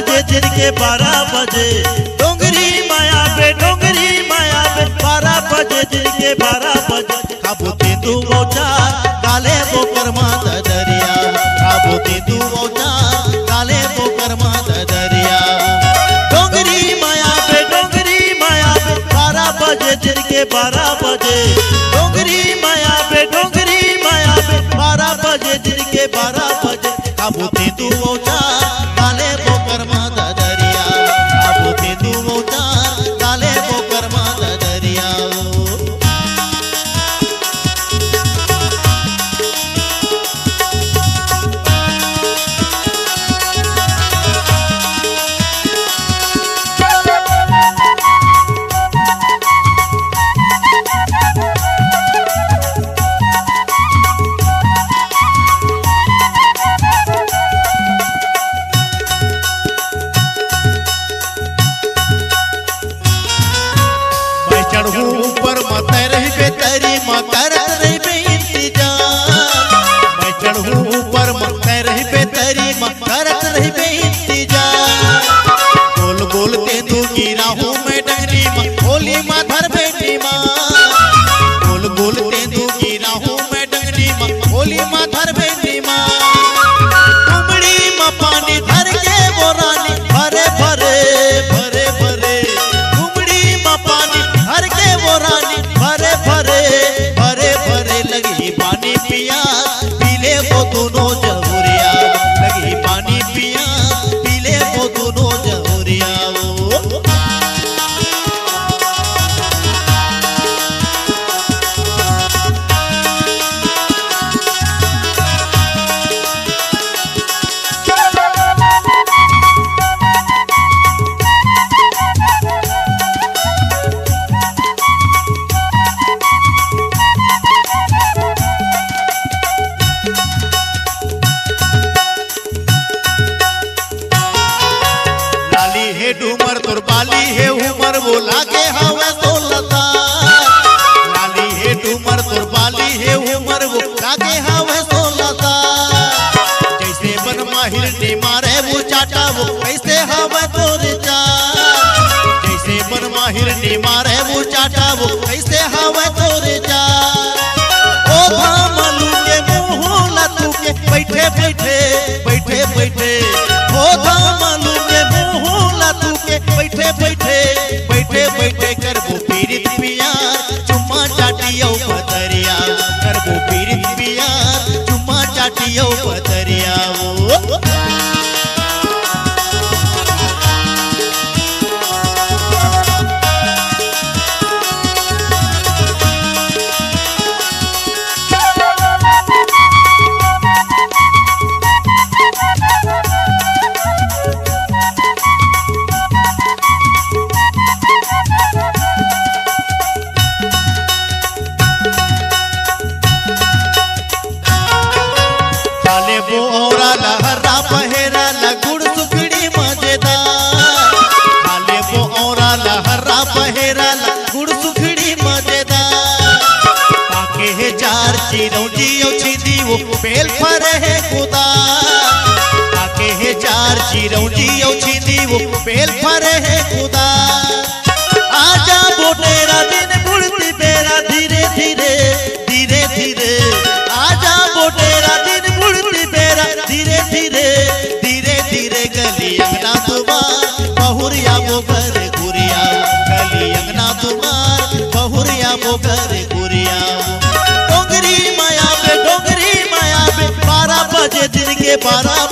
बजे दिन के 12 बजे डोंगरी माया पे 12 बजे दिन के 12 बजे खाबो तेंदू मौजा काले बोकर मात दरिया खाबो तेंदू मौजा काले बोकर मात दरिया डोंगरी माया पे 12 बजे दिन के 12 बजे डोंगरी माया पे 12 बजे दिन के 12 बजे खाबो तेंदू मौजा काले बोकर मात दरिया खाबो तेंदू मौजा काले बोकर मात दरिया ऊपर मत रही बेतरी करत रही बे इंतजार मैं चढ़ू ऊपर मत रही बेतरी करत रही बे इंतजार गोल गोल तेंदू गिरा हूँ मैं डंगरी होली माधर बेटी माँ गोल गोल तेंदू गिरा हूँ मैं डंगरी होली माधर बेटी माँ उमड़ी माँ पानी धर के वो रानी भरे भरे भरे भरे उमड़ी माँ पानी भर के वो रानी भरे भरे भरे भरे लगी पानी पिया पीले वो दोनों जहुरिया लगी पानी पिया पीले वो दोनों जहुरिया डूमर तोर बाली है उमर वो लागे हवा सोलता लाली है डूमर तोर बाली है उमर वो लागे हवा सोलता जैसे बन माहिर ने मारे वो चाटा वो कैसे हवा तोर चार जैसे बन माहिर ने मारे वो चाटा वो कैसे हवा तोर चार ओ धामलू के मुंह लतू के बैठे बैठे बैठे बैठे ओ धामलू के मुंह लतू के बैठे बैठे बैठे बैठे करबो पीरित पियार चुम्मा चाटियो बदरिया करबो पीरित पियार चुम्मा चाटियो बदरिया लहरा पहेरा लगुड़ सुखड़ी मजेदार खाले वो औरा लहरा पहेरा लगुड़ सुखड़ी मजेदार ताके है चार चिरौंजी छिंदी वो बेल पर है खुदा ताके है चार चिरौंजी छिंदी वो बेल पर है खुदा आजा बोटेरा दिन बुढ़ती बेरा धीरे धीरे धीरे धीरे आजा बोटेरा दिन बुढ़ती बेरा धीरे धीरे धीरे धीरे गली अंगना तुम्हार बहुरिया वो घर गुरिया गली अंगना तुम्हार बहुरिया वो घर गुरिया डोंगरी माया पे 12 बजे दिन के 12